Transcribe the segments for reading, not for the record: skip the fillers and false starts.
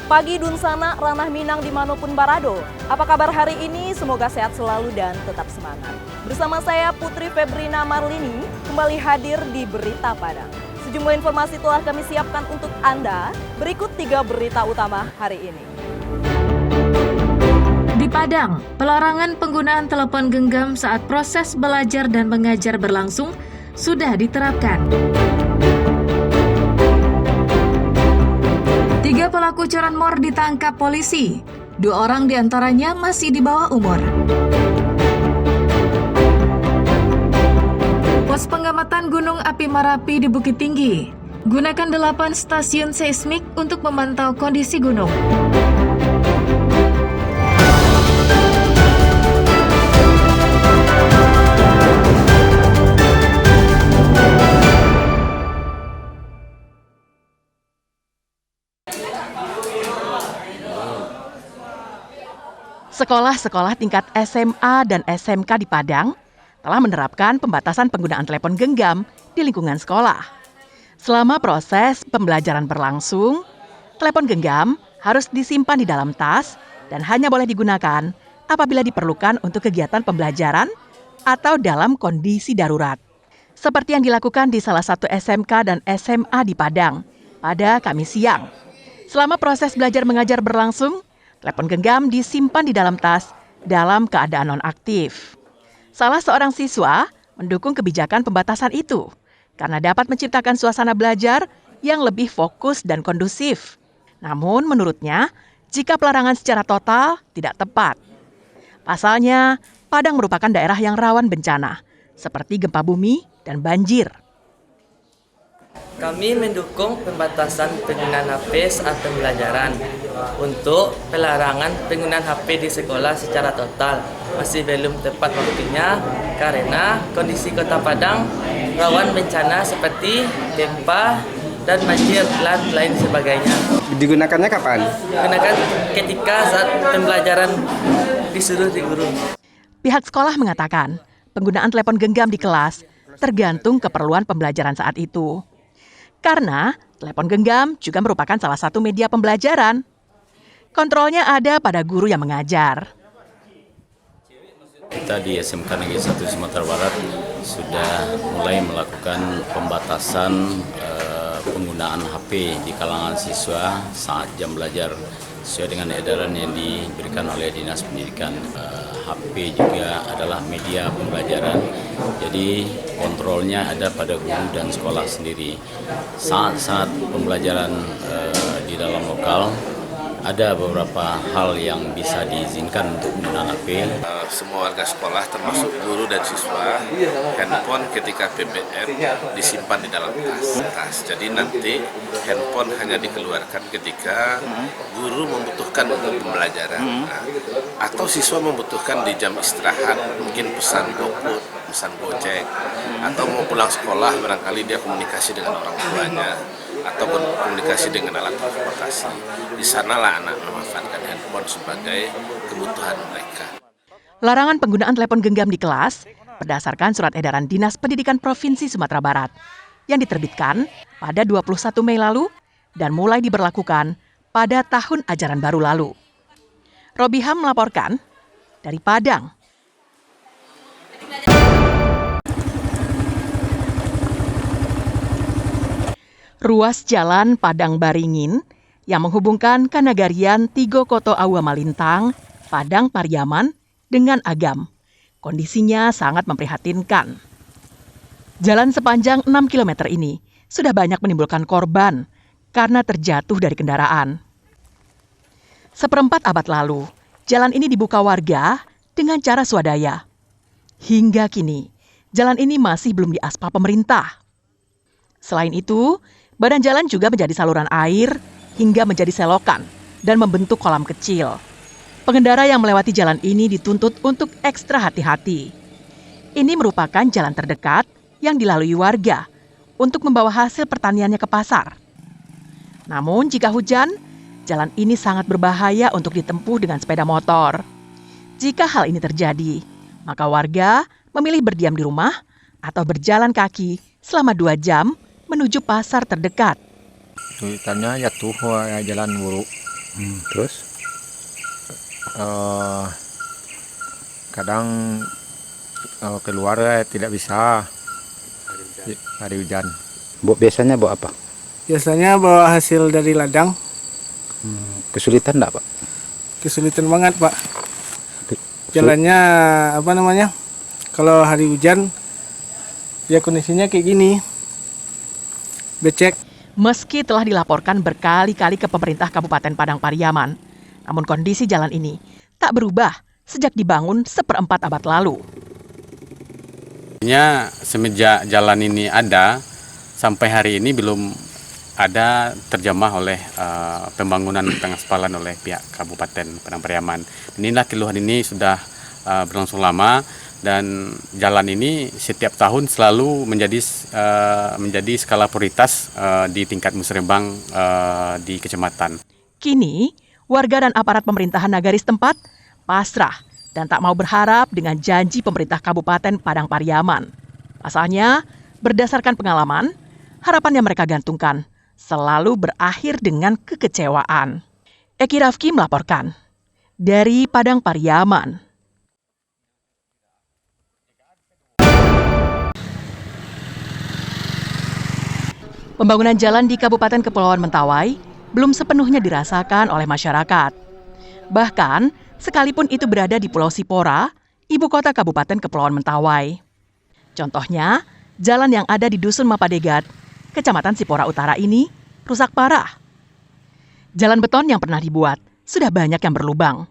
Pagi Dunsana, Ranah Minang dimanapun Barado. Apa kabar hari ini? Semoga sehat selalu dan tetap semangat. Bersama saya Putri Febrina Marlini kembali hadir di Berita Padang. Sejumlah informasi telah kami siapkan untuk Anda. Berikut 3 berita utama hari ini. Di Padang, pelarangan penggunaan telepon genggam saat proses belajar dan mengajar berlangsung sudah diterapkan. 3 pelaku curanmor ditangkap polisi. 2 orang diantaranya masih di bawah umur. Pos pengamatan Gunung Api Marapi di Bukit Tinggi. Gunakan 8 stasiun seismik untuk memantau kondisi gunung. Sekolah-sekolah tingkat SMA dan SMK di Padang telah menerapkan pembatasan penggunaan telepon genggam di lingkungan sekolah. Selama proses pembelajaran berlangsung, telepon genggam harus disimpan di dalam tas dan hanya boleh digunakan apabila diperlukan untuk kegiatan pembelajaran atau dalam kondisi darurat. Seperti yang dilakukan di salah satu SMK dan SMA di Padang pada Kamis siang. Selama proses belajar mengajar berlangsung, telepon genggam disimpan di dalam tas dalam keadaan nonaktif. Salah seorang siswa mendukung kebijakan pembatasan itu karena dapat menciptakan suasana belajar yang lebih fokus dan kondusif. Namun menurutnya, jika pelarangan secara total tidak tepat. Pasalnya, Padang merupakan daerah yang rawan bencana, seperti gempa bumi dan banjir. Kami mendukung pembatasan penggunaan HP saat pembelajaran. Untuk pelarangan penggunaan HP di sekolah secara total masih belum tepat waktunya karena kondisi Kota Padang rawan bencana seperti gempa dan banjir dan lain sebagainya. Digunakannya kapan? Digunakan ketika saat pembelajaran disuruh di guru. Pihak sekolah mengatakan penggunaan telepon genggam di kelas tergantung keperluan pembelajaran saat itu. Karena telepon genggam juga merupakan salah satu media pembelajaran. Kontrolnya ada pada guru yang mengajar. Kita di SMK Negeri 1 Sumatera Barat sudah mulai melakukan pembatasan penggunaan HP di kalangan siswa saat jam belajar sesuai dengan edaran yang diberikan oleh Dinas Pendidikan. HP juga adalah media pembelajaran, jadi kontrolnya ada pada guru dan sekolah sendiri. Saat pembelajaran di dalam lokal, ada beberapa hal yang bisa diizinkan untuk menggunakan HP. Semua warga sekolah termasuk guru dan siswa, handphone ketika PBM disimpan di dalam tas. Jadi nanti handphone hanya dikeluarkan ketika guru membutuhkan untuk pembelajaran, atau siswa membutuhkan di jam istirahat, mungkin pesan GoFood, pesan Gojek, atau mau pulang sekolah barangkali dia komunikasi dengan orang tuanya ataupun komunikasi dengan alat transportasi. Di sanalah anak memanfaatkan handphone sebagai kebutuhan mereka. Larangan penggunaan telepon genggam di kelas berdasarkan surat edaran Dinas Pendidikan Provinsi Sumatera Barat yang diterbitkan pada 21 Mei lalu dan mulai diberlakukan pada tahun ajaran baru lalu. Robiham melaporkan dari Padang. Ruas jalan Padang Baringin yang menghubungkan Kanagarian Tigo Koto Aua Malintang, Padang Pariaman dengan Agam. Kondisinya sangat memprihatinkan. Jalan sepanjang 6 km ini sudah banyak menimbulkan korban karena terjatuh dari kendaraan. Seperempat abad lalu, jalan ini dibuka warga dengan cara swadaya. Hingga kini, jalan ini masih belum diaspal pemerintah. Selain itu, badan jalan juga menjadi saluran air hingga menjadi selokan dan membentuk kolam kecil. Pengendara yang melewati jalan ini dituntut untuk ekstra hati-hati. Ini merupakan jalan terdekat yang dilalui warga untuk membawa hasil pertaniannya ke pasar. Namun jika hujan, jalan ini sangat berbahaya untuk ditempuh dengan sepeda motor. Jika hal ini terjadi, maka warga memilih berdiam di rumah atau berjalan kaki selama 2 jam menuju pasar terdekat. Kesulitannya ya tuh jalan buruk, Terus? Kadang keluar tidak bisa hari hujan. Biasanya bawa apa? Biasanya bawa hasil dari ladang. Kesulitan enggak, Pak? Kesulitan banget, Pak. Jalannya kalau hari hujan ya kondisinya kayak gini. Becek. Meski telah dilaporkan berkali-kali ke pemerintah Kabupaten Padang Pariaman, namun kondisi jalan ini tak berubah sejak dibangun 1/4 abad lalu. Semenjak jalan ini ada, sampai hari ini belum ada terjamah oleh pembangunan pengaspalan oleh pihak Kabupaten Padang Pariaman. Inilah keluhan ini sudah berlangsung lama, dan jalan ini setiap tahun selalu menjadi skala prioritas di tingkat musrembang di kecamatan. Kini, warga dan aparat pemerintahan nagari setempat pasrah dan tak mau berharap dengan janji pemerintah Kabupaten Padang Pariaman. Pasalnya, berdasarkan pengalaman, harapan yang mereka gantungkan selalu berakhir dengan kekecewaan. Eki Rafki melaporkan dari Padang Pariaman. Pembangunan jalan di Kabupaten Kepulauan Mentawai belum sepenuhnya dirasakan oleh masyarakat. Bahkan, sekalipun itu berada di Pulau Sipora, ibu kota Kabupaten Kepulauan Mentawai. Contohnya, jalan yang ada di Dusun Mapadegat, Kecamatan Sipora Utara ini rusak parah. Jalan beton yang pernah dibuat sudah banyak yang berlubang.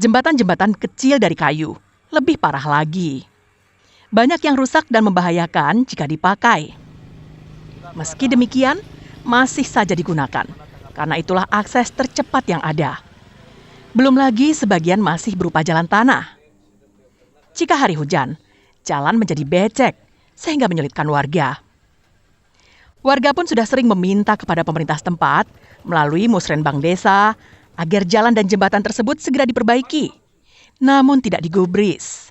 Jembatan-jembatan kecil dari kayu lebih parah lagi. Banyak yang rusak dan membahayakan jika dipakai. Meski demikian, masih saja digunakan, karena itulah akses tercepat yang ada. Belum lagi sebagian masih berupa jalan tanah. Jika hari hujan, jalan menjadi becek, sehingga menyulitkan warga. Warga pun sudah sering meminta kepada pemerintah setempat, melalui musrenbang desa, agar jalan dan jembatan tersebut segera diperbaiki. Namun tidak digubris.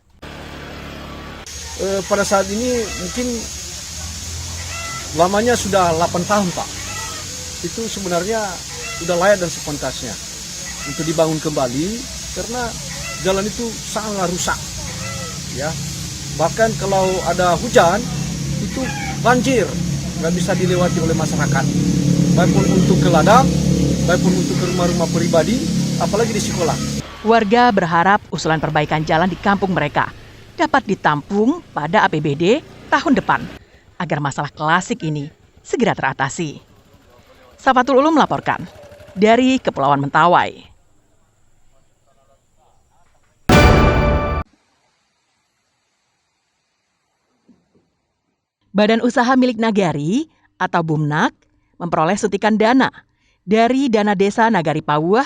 Pada saat ini mungkin lamanya sudah 8 tahun, Pak. Itu sebenarnya sudah layak dan sepantasnya untuk dibangun kembali, karena jalan itu sangat rusak. Ya, bahkan kalau ada hujan itu banjir, nggak bisa dilewati oleh masyarakat. Baik pun untuk ke ladang, baik pun untuk ke rumah-rumah pribadi, apalagi di sekolah. Warga berharap usulan perbaikan jalan di kampung mereka dapat ditampung pada APBD tahun depan, agar masalah klasik ini segera teratasi. Safatul Ulum melaporkan dari Kepulauan Mentawai. Badan Usaha Milik Nagari atau BUMNAG memperoleh suntikan dana dari Dana Desa Nagari Pauh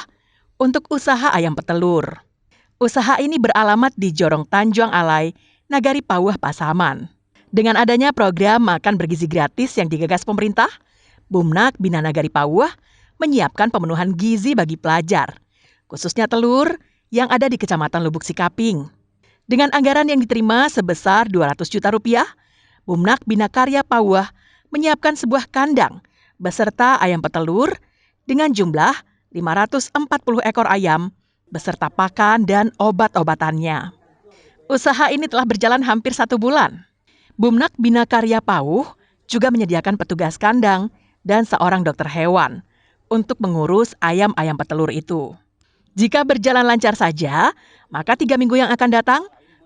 untuk usaha ayam petelur. Usaha ini beralamat di Jorong Tanjuang Alai, Nagari Pauh, Pasaman. Dengan adanya program makan bergizi gratis yang digagas pemerintah, BUMNAG Bina Nagari Pauh menyiapkan pemenuhan gizi bagi pelajar, khususnya telur yang ada di Kecamatan Lubuk Sikaping. Dengan anggaran yang diterima sebesar 200 juta rupiah, BUMNAG Bina Karya Pauh menyiapkan sebuah kandang beserta ayam petelur dengan jumlah 540 ekor ayam beserta pakan dan obat-obatannya. Usaha ini telah berjalan hampir 1 bulan. BUMNAG Bina Karya Pauh juga menyediakan petugas kandang dan seorang dokter hewan untuk mengurus ayam-ayam petelur itu. Jika berjalan lancar saja, maka 3 minggu yang akan datang,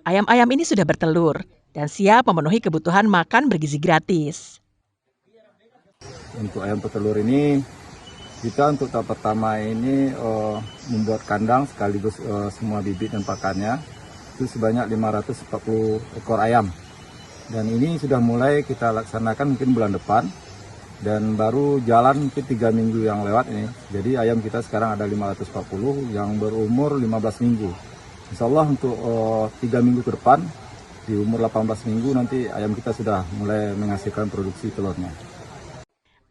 ayam-ayam ini sudah bertelur dan siap memenuhi kebutuhan makan bergizi gratis. Untuk ayam petelur ini, kita untuk tahap pertama ini membuat kandang sekaligus semua bibit dan pakannya. Itu sebanyak 540 ekor ayam. Dan ini sudah mulai kita laksanakan mungkin bulan depan. Dan baru jalan mungkin 3 minggu yang lewat ini. Jadi ayam kita sekarang ada 540 yang berumur 15 minggu. Insya Allah untuk 3 minggu ke depan, di umur 18 minggu nanti ayam kita sudah mulai menghasilkan produksi telurnya.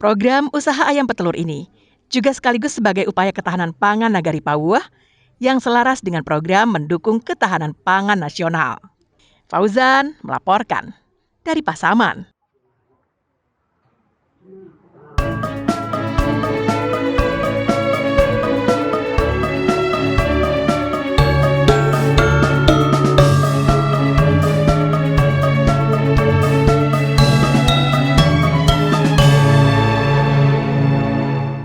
Program usaha ayam petelur ini juga sekaligus sebagai upaya ketahanan pangan Nagari Pauh yang selaras dengan program mendukung ketahanan pangan nasional. Fauzan melaporkan dari Pasaman.